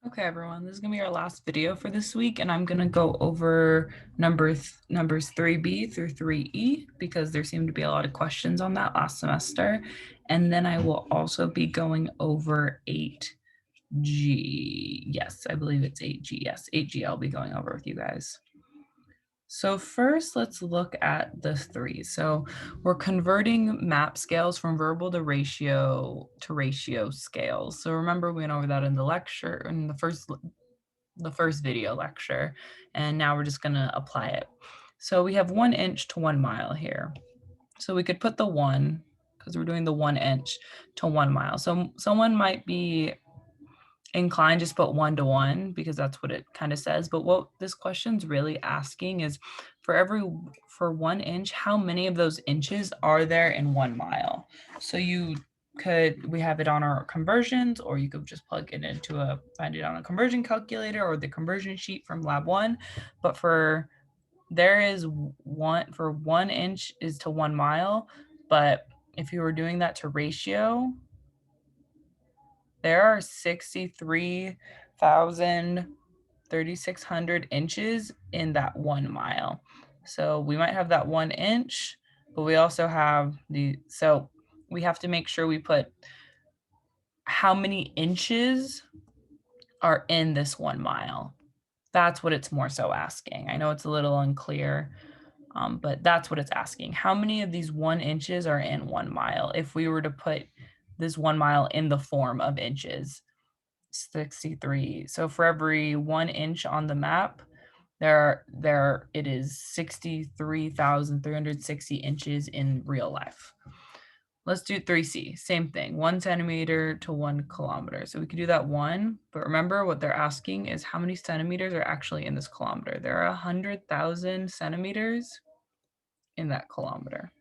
Okay, everyone, this is gonna be our last video for this week, and I'm gonna go over numbers 3B through 3E because there seemed to be a lot of questions on that last semester. And then I will also be going over 8G. Yes, I believe it's 8G. Yes, 8G I'll be going over with you guys. So first, let's look at the three. So we're converting map scales from verbal to ratio scales. So remember, we went over that in the lecture, in the first video lecture, and now we're just gonna apply it. So we have 1 inch to 1 mile here. So we could put the 1, because we're doing the 1 inch to 1 mile. So someone might be inclined just put 1 to 1 because that's what it kind of says. But what this question's really asking is for 1 inch, how many of those inches are there in 1 mile? So we have it on our conversions, or you could just plug it into find it on a conversion calculator or the conversion sheet from lab 1. But there is one for 1 inch is to 1 mile. But if you were doing that to ratio, there are 63,600 inches in that 1 mile. So we might have that 1 inch, but we also have so we have to make sure we put how many inches are in this 1 mile. That's what it's more so asking. I know it's a little unclear, but that's what it's asking. How many of these 1 inches are in 1 mile if we were to put this 1 mile in the form of inches? 63. So for every 1 inch on the map, it is 63,360 inches in real life. Let's do 3C. Same thing, 1 centimeter to 1 kilometer. So we could do that 1, but remember what they're asking is how many centimeters are actually in this kilometer. There are 100,000 centimeters in that kilometer.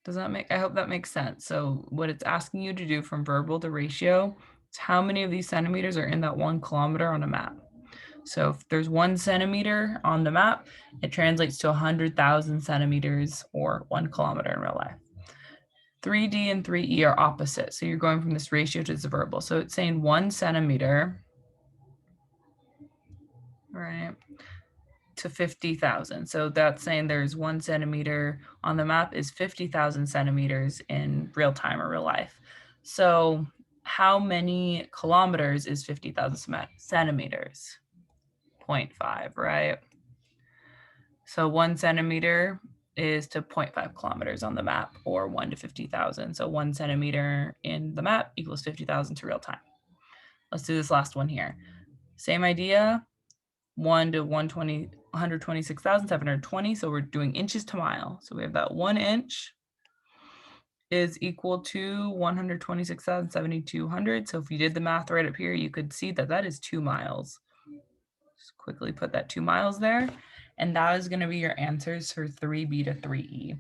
I hope that makes sense. So what it's asking you to do from verbal to ratio is how many of these centimeters are in that 1 kilometer on a map. So if there's 1 centimeter on the map, it translates to 100,000 centimeters or 1 kilometer in real life. 3D and 3E are opposite. So you're going from this ratio to this verbal. So it's saying 1 centimeter, right, to 50,000. So that's saying there's 1 centimeter on the map is 50,000 centimeters in real time or real life. So how many kilometers is 50,000 centimeters? 0.5, right? So 1 centimeter is to 0.5 kilometers on the map, or 1 to 50,000. So 1 centimeter in the map equals 50,000 to real time. Let's do this last one here. Same idea, 1 to 126,720. So we're doing inches to mile. So we have that 1 inch is equal to 126,700. So if you did the math right up here, you could see that that is 2 miles. Just quickly put that 2 miles there. And that is going to be your answers for 3B to 3E.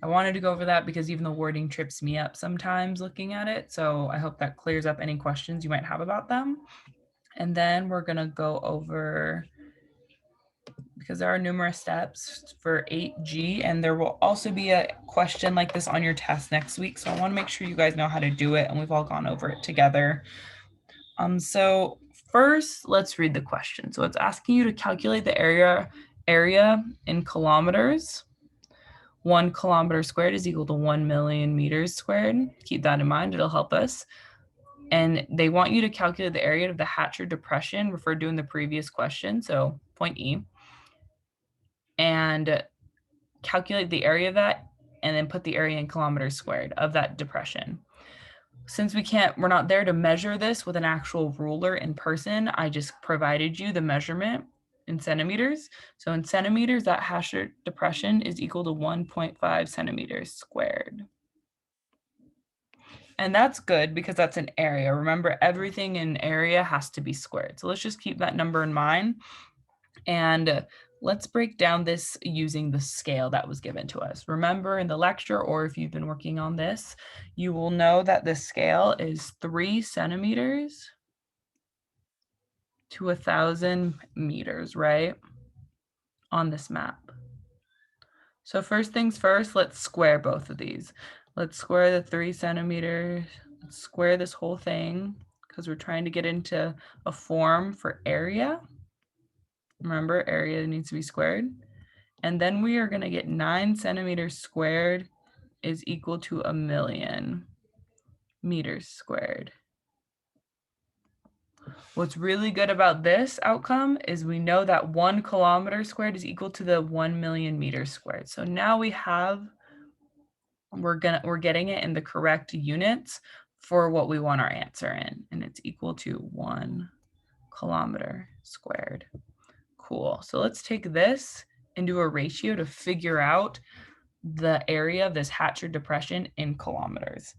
I wanted to go over that because even the wording trips me up sometimes looking at it. So I hope that clears up any questions you might have about them. And then we're going to go over, because there are numerous steps for 8G, and there will also be a question like this on your test next week. So I want to make sure you guys know how to do it, and we've all gone over it together. So first, let's read the question. So it's asking you to calculate the area in kilometers. 1 kilometer squared is equal to 1 million meters squared. Keep that in mind, it'll help us. And they want you to calculate the area of the Hatcher Depression referred to in the previous question, so point E, and calculate the area of that, and then put the area in kilometers squared of that depression. Since we're not there to measure this with an actual ruler in person, I just provided you the measurement in centimeters. So in centimeters, that Hatcher Depression is equal to 1.5 centimeters squared. And that's good because that's an area. Remember, everything in area has to be squared. So let's just keep that number in mind. And let's break down this using the scale that was given to us. Remember in the lecture, or if you've been working on this, you will know that the scale is 3 centimeters to 1,000 meters, right? On this map. So first things first, let's square both of these. Let's square the 3 centimeters, let's square this whole thing, because we're trying to get into a form for area. Remember, area needs to be squared. And then we are going to get 9 centimeters squared is equal to 1,000,000 meters squared. What's really good about this outcome is we know that 1 kilometer squared is equal to the 1,000,000 meters squared. So now we're getting it in the correct units for what we want our answer in, and it's equal to 1 kilometer squared. Cool. So let's take this and do a ratio to figure out the area of this Hatcher depression in kilometers.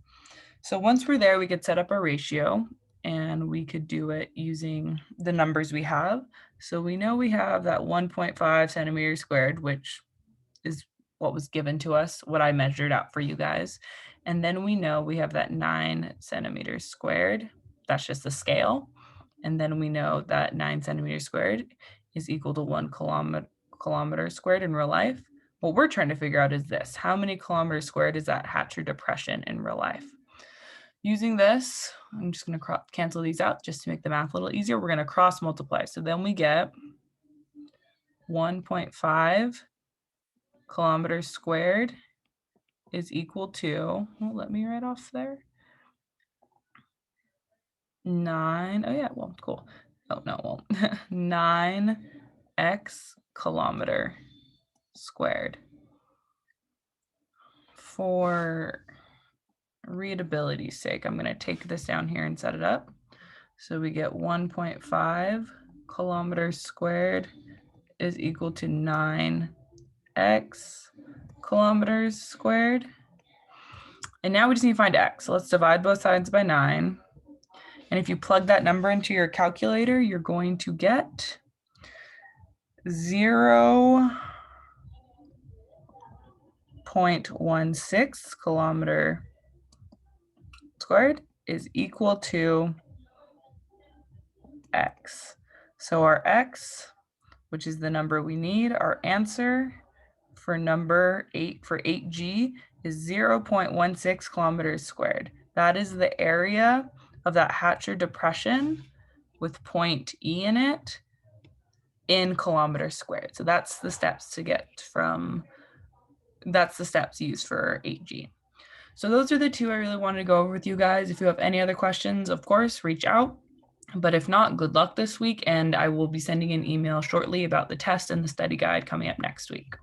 So once we're there, we could set up a ratio, and we could do it using the numbers we have. So we know we have that 1.5 centimeters squared, which is what was given to us, what I measured out for you guys. And then we know we have that 9 centimeters squared. That's just the scale. And then we know that 9 centimeters squared is equal to 1 kilometer squared in real life. What we're trying to figure out is this: how many kilometers squared is that Hatcher depression in real life? Using this, I'm just going to cancel these out just to make the math a little easier. We're going to cross multiply. So then we get 1.5 kilometers squared is equal to, well, let me write off there, 9, oh yeah, well, cool. Oh no, well, 9x kilometer squared. For readability's sake, I'm going to take this down here and set it up. So we get 1.5 kilometers squared is equal to 9x kilometers squared. And now we just need to find x. So let's divide both sides by 9. And if you plug that number into your calculator, you're going to get 0.16 kilometer squared is equal to x. So our x, which is the number we need, our answer for number 8 for 8G is 0.16 kilometers squared. That is the area of that Hatcher depression with point E in it in kilometers squared. So that's the steps to get from, that's the steps used for 8G. So those are the two I really wanted to go over with you guys. If you have any other questions, of course, reach out. But if not, good luck this week, and I will be sending an email shortly about the test and the study guide coming up next week.